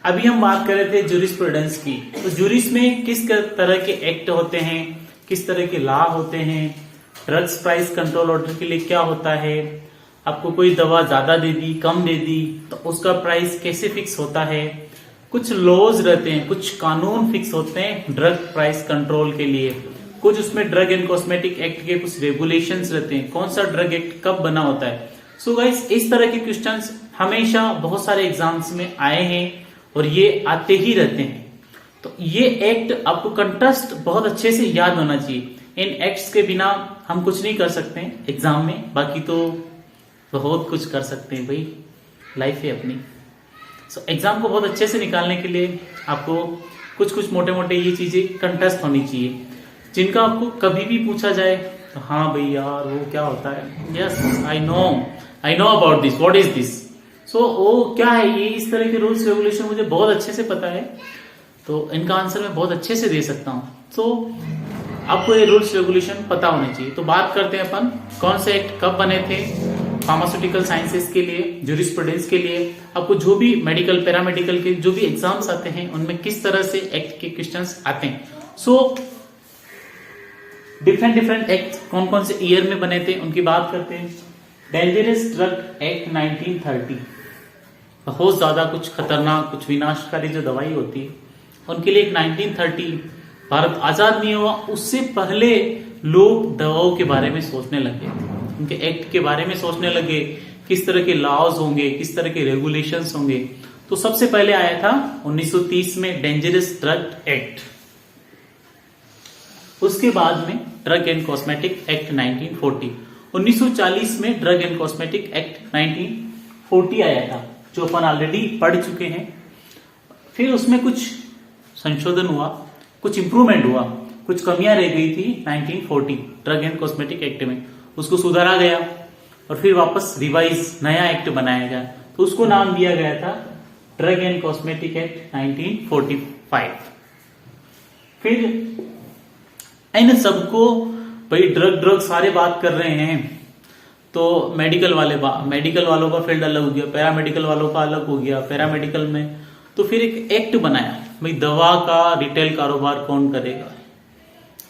अभी हम बात कर रहे थे जूरिस्प्रूडेंस की। तो जूरिस में किस तरह के एक्ट होते हैं, किस तरह के लॉ होते हैं, ड्रग्स प्राइस कंट्रोल ऑर्डर के लिए क्या होता है, आपको कोई दवा ज्यादा दे दी कम दे दी तो उसका प्राइस कैसे फिक्स होता है, कुछ लॉज रहते हैं, कुछ कानून फिक्स होते हैं ड्रग प्राइस कंट्रोल के लिए, कुछ उसमें ड्रग एंड कॉस्मेटिक एक्ट के कुछ रेगुलेशंस रहते हैं, कौन सा ड्रग एक्ट कब बना होता है। सो गाइस, इस तरह के क्वेश्चंस हमेशा बहुत सारे एग्जाम्स में आए हैं और ये आते ही रहते हैं। तो ये एक्ट आपको कंटेस्ट बहुत अच्छे से याद होना चाहिए। इन एक्ट्स के बिना हम कुछ नहीं कर सकते हैं एग्जाम में, बाकी तो बहुत कुछ कर सकते हैं भाई, लाइफ है अपनी। सो एग्जाम को बहुत अच्छे से निकालने के लिए आपको कुछ कुछ मोटे मोटे ये चीजें कंटेस्ट होनी चाहिए, जिनका आपको कभी भी पूछा जाए तो हाँ भाई यार वो क्या होता है, yes I know about this, what is this. So वो क्या है, ये इस तरह के रूल्स रेगुलेशन मुझे बहुत अच्छे से पता है, तो इनका आंसर मैं बहुत अच्छे से दे सकता हूँ। तो आपको ये रूल्स रेगुलेशन पता होने चाहिए। तो बात करते हैं अपन कौन से एक्ट कब बने थे फार्मास्यूटिकल साइंसेस के लिए, जूरिस्प्रूडेंस के लिए। आपको जो भी मेडिकल पैरामेडिकल के जो भी एग्जाम्स आते हैं उनमें किस तरह से एक्ट के क्वेश्चंस आते हैं। सो डिफरेंट एक्ट कौन कौन से ईयर में बने थे उनकी बात करते हैं। डेंजरस ड्रग एक्ट 1930, बहुत ज्यादा कुछ खतरनाक कुछ विनाशकारी जो दवाई होती है उनके लिए एक 1930, भारत आजाद नहीं हुआ उससे पहले लोग दवाओं के बारे में सोचने लगे, उनके एक्ट के बारे में सोचने लगे, किस तरह के लॉज होंगे, किस तरह के रेगुलेशंस होंगे। तो सबसे पहले आया था 1930 में डेंजरस ड्रग एक्ट। उसके बाद में ड्रग एंड कॉस्मेटिक एक्ट 1940। 1940 में ड्रग एंड कॉस्मेटिक एक्ट 1940 आया था, जो अपन ऑलरेडी पढ़ चुके हैं। फिर उसमें कुछ संशोधन हुआ, कुछ इंप्रूवमेंट हुआ, कुछ कमियां रह गई थी 1940 ड्रग एंड कॉस्मेटिक एक्ट में, उसको सुधारा गया और फिर वापस रिवाइज नया एक्ट बनाया गया। तो उसको नाम दिया गया था ड्रग एंड कॉस्मेटिक एक्ट 1945। फिर इन सबको भाई ड्रग सारे बात कर रहे हैं, तो मेडिकल वालों का फील्ड अलग हो गया, पैरामेडिकल वालों का अलग हो गया। पैरामेडिकल में तो फिर एक एक्ट बनाया भाई दवा का रिटेल कारोबार कौन करेगा,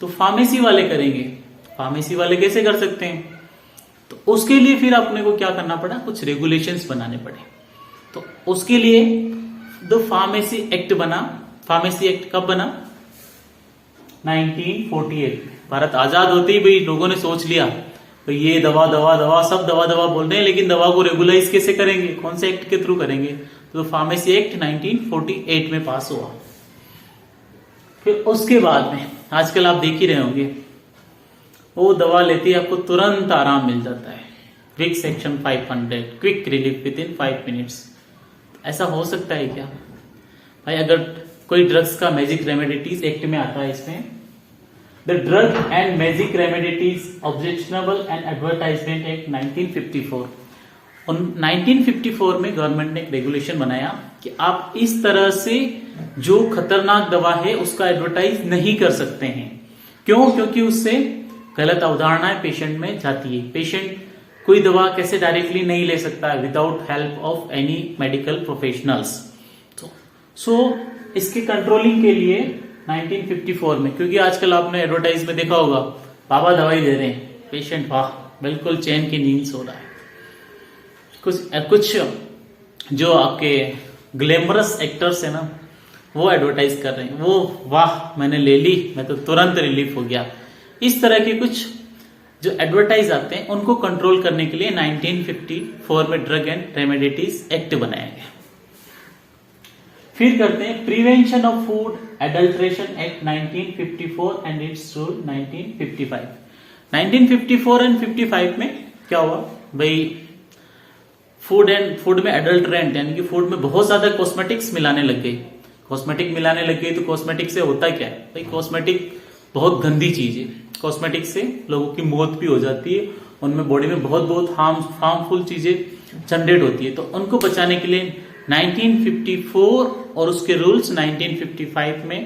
तो फार्मेसी वाले करेंगे। फार्मेसी वाले कैसे कर सकते हैं, तो उसके लिए फिर अपने को क्या करना पड़ा, कुछ रेगुलेशंस बनाने पड़े। तो उसके लिए द फार्मेसी एक्ट बना। फार्मेसी एक्ट कब बना, 1948। भारत आजाद होते ही भाई लोगों ने सोच लिया भाई ये दवा सब दवा बोल रहे हैं, लेकिन दवा को रेगुलाइज कैसे करेंगे, कौन से एक्ट के थ्रू करेंगे। तो फार्मेसी एक्ट 1948 में पास हुआ। फिर उसके बाद में आजकल आप देख ही रहे होंगे, वो दवा लेती है आपको तुरंत आराम मिल जाता है, quick section 500, quick relief with in 5 minutes. ऐसा हो सकता है क्या भाई, अगर कोई ड्रग्स का मैजिक रेमेडीज एक्ट में आता है, इसमें the drug and magic remedies objectionable and advertisement act 1954। 1954 में गवर्नमेंट ने एक रेगुलेशन बनाया कि आप इस तरह से जो खतरनाक दवा है उसका एडवर्टाइज नहीं कर सकते हैं। क्यों, क्योंकि उससे गलत अवधारणाएं पेशेंट में जाती है। पेशेंट कोई दवा कैसे डायरेक्टली नहीं ले सकता है without help of any medical professionals. So इसके कंट्रोलिंग के लिए 1954 में, क्योंकि आजकल आपने एडवर्टाइज में देखा होगा बाबा दवाई दे रहे हैं, पेशेंट वाह बिल्कुल चैन की नींद सो रहा है। कुछ जो आपके ग्लैमरस एक्टर्स है ना, वो एडवर्टाइज कर रहे हैं, वो वाह मैंने ले ली, मैं तो तुरंत रिलीफ हो गया। इस तरह के कुछ जो एडवर्टाइज आते हैं उनको कंट्रोल करने के लिए 1954 में ड्रग एंड रेमेडीज एक्ट बनाया गया। फिर करते हैं prevention of food adulteration act 1954 and it's rule 1955। 1954 and 55 में क्या हुआ भाई, फूड में एडल्ट्रेंट यानी कि फूड में बहुत ज्यादा कॉस्मेटिक्स मिलाने लग गई। कॉस्मेटिक मिलाने लग गई तो कॉस्मेटिक से होता क्या है भाई, कॉस्मेटिक बहुत गंदी चीज है। कॉस्मेटिक से लोगों की मौत भी हो जाती है, उनमें बॉडी में बहुत हार्मफुल चीजें जनरेट होती है। तो उनको बचाने के लिए 1954 और उसके रूल्स 1955 में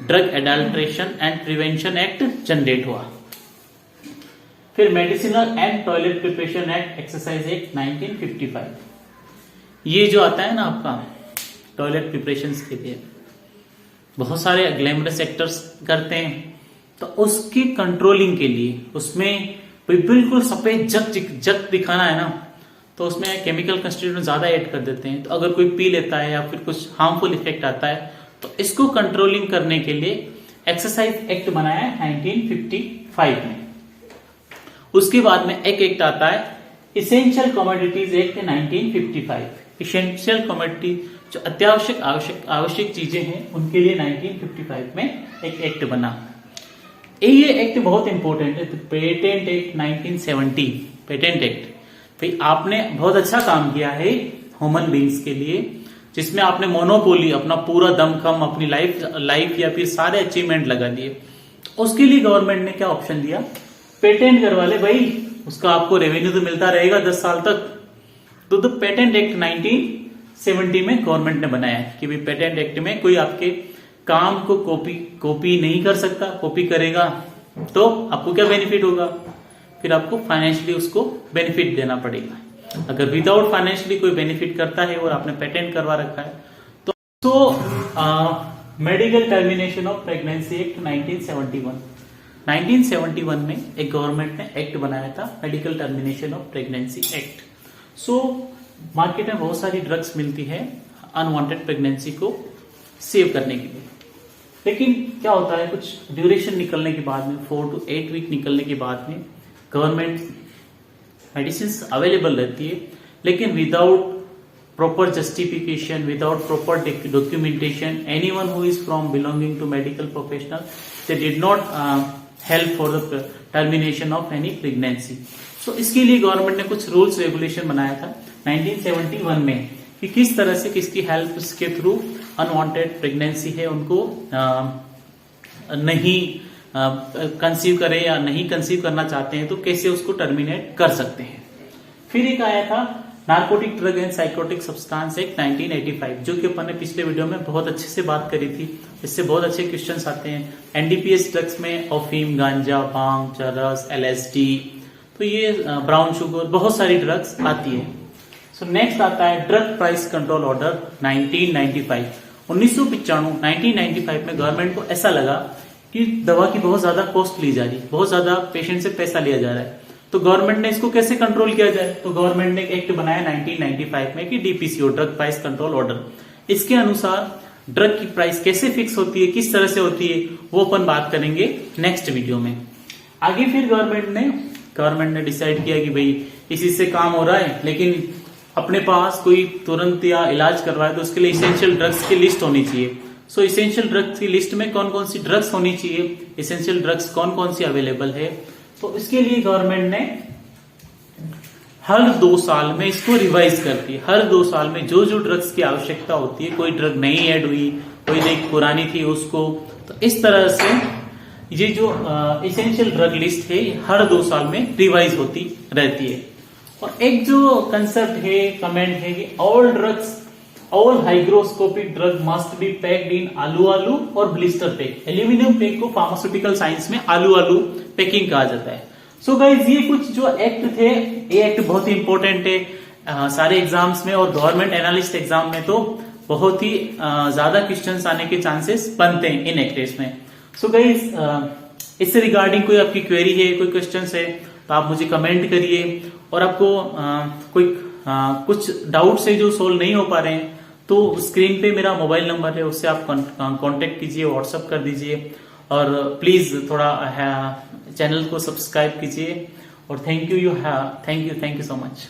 drug adulteration and prevention act generate हुआ। फिर medicinal and toilet preparation act exercise act 1955। ये जो आता है ना आपका टॉयलेट प्रिपरेशन के लिए। बहुत सारे ग्लैमरस एक्टर्स करते हैं, तो उसकी कंट्रोलिंग के लिए उसमें बिल्कुल सफेद जग दिखाना है ना, तो उसमें केमिकल कंस्टिट्यूएंट ज्यादा ऐड कर देते हैं। तो अगर कोई पी लेता है या फिर कुछ हार्मफुल इफेक्ट आता है, तो इसको कंट्रोलिंग करने के लिए एक्साइज एक्ट बनाया है 1955 में। उसके बाद में एक एक्ट आता है essential commodities act 1955। Essential commodity जो आवश्यक चीजें हैं उनके लिए 1955 में एक एक्ट बना। ये एक्ट बहुत इंपॉर्टेंट है। पेटेंट एक्ट 1970, पेटेंट एक्ट भाई आपने बहुत अच्छा काम किया है ह्यूमन बींग्स के लिए, जिसमें आपने मोनोपोली अपना पूरा दमखम अपनी लाइफ या फिर सारे अचीवमेंट लगा दिए। उसके लिए गवर्नमेंट ने क्या ऑप्शन दिया, पेटेंट करवा ले भाई, उसका आपको रेवेन्यू तो मिलता रहेगा 10 साल तक। तो पेटेंट एक्ट 1970 में गवर्नमेंट ने बनाया है कि भाई पेटेंट एक्ट में कोई आपके काम को कॉपी नहीं कर सकता, कॉपी करेगा तो आपको क्या बेनिफिट होगा, फिर आपको फाइनेंशियली उसको बेनिफिट देना पड़ेगा। अगर विदाउट फाइनेंशियली कोई बेनिफिट करता है और आपने पेटेंट करवा रखा है तो medical termination of pregnancy act 1971 में एक गवर्नमेंट ने एक्ट बनाया था, medical termination of pregnancy act. So market में बहुत सारी ड्रग्स मिलती है अनवांटेड प्रेगनेंसी को सेव करने के लिए, लेकिन क्या होता है कुछ ड्यूरेशन निकलने के बाद में 4 to 8 वीक निकलने के बाद में गवर्नमेंट मेडिसिन अवेलेबल रहती है, लेकिन without proper justification, without proper documentation, anyone who is from belonging to medical professional, they did not help for the termination of any pregnancy. So इसके लिए गवर्नमेंट ने कुछ रूल्स रेगुलेशन बनाया था 1971 में कि किस तरह से किसकी हेल्प के थ्रू अनवांटेड प्रेगनेंसी है उनको नहीं कंसीव करें या नहीं कंसीव करना चाहते हैं तो कैसे उसको टर्मिनेट कर सकते हैं। फिर एक आया था narcotic drug and psychotic substance act 1985, जो कि अपन ने पिछले वीडियो में बहुत अच्छे से बात करी थी। इससे बहुत अच्छे क्वेश्चंस आते हैं। एनडीपीएस ड्रग्स में अफीम, गांजा, भांग, चरस, एलएसडी, तो ये ब्राउन शुगर, बहुत सारी ड्रग्स आती है। सो नेक्स्ट आता है ड्रग प्राइस कंट्रोल ऑर्डर 1995। 1995 में गवर्नमेंट को ऐसा लगा कि दवा की बहुत ज्यादा कॉस्ट ली जा रही है, बहुत ज्यादा पेशेंट से पैसा लिया जा रहा है, तो गवर्नमेंट ने इसको कैसे कंट्रोल किया जाए, तो गवर्नमेंट ने एक एक्ट बनाया 1995 में कि DPCO, drug price control order. इसके अनुसार ड्रग की प्राइस कैसे फिक्स होती है, किस तरह से होती है, वो अपन बात करेंगे नेक्स्ट वीडियो में। आगे फिर गवर्नमेंट ने डिसाइड किया कि भाई इसी से काम हो रहा है, लेकिन अपने पास कोई तुरंत या इलाज करवाए तो उसके लिए इसेंशियल ड्रग्स की लिस्ट होनी चाहिए। सो इसेंशियल ड्रग्स की लिस्ट में कौन कौन सी ड्रग्स होनी चाहिए, इसेंशियल ड्रग्स कौन कौन सी अवेलेबल है, तो इसके लिए गवर्नमेंट ने हर 2 साल में इसको रिवाइज करती है। हर 2 साल में जो जो ड्रग्स की आवश्यकता होती है, कोई ड्रग नई ऐड हुई, कोई एक पुरानी थी उसको, तो इस तरह से ये जो इसेंशियल ड्रग लिस्ट है हर 2 साल में रिवाइज होती रहती है। और एक जो कंसेप्ट है, कमेंट है कि all hygroscopic drug must be packed in आलू और ब्लिस्टर पैक। एल्यूमिनियम पैक को फार्मास्यूटिकल साइंस में आलू पैकिंग कहा जाता है। सो गाइज ये कुछ जो एक्ट थे, ये एक्ट बहुत ही इंपॉर्टेंट है सारे एग्जाम्स में, और गवर्नमेंट एनालिस्ट एग्जाम में तो बहुत ही ज्यादा क्वेश्चंस आने के चांसेस बनते हैं इन एक्ट्स में। सो गाइज इससे रिगार्डिंग कोई आपकी क्वेरी है, कोई क्वेश्चन है, तो आप मुझे कमेंट करिए। और आपको कोई कुछ डाउट्स है जो सोल्व नहीं हो पा रहे हैं, तो स्क्रीन पे मेरा मोबाइल नंबर है, उससे आप कांटेक्ट कीजिए, व्हाट्सअप कर दीजिए, और प्लीज थोड़ा चैनल को सब्सक्राइब कीजिए। और थैंक यू सो मच।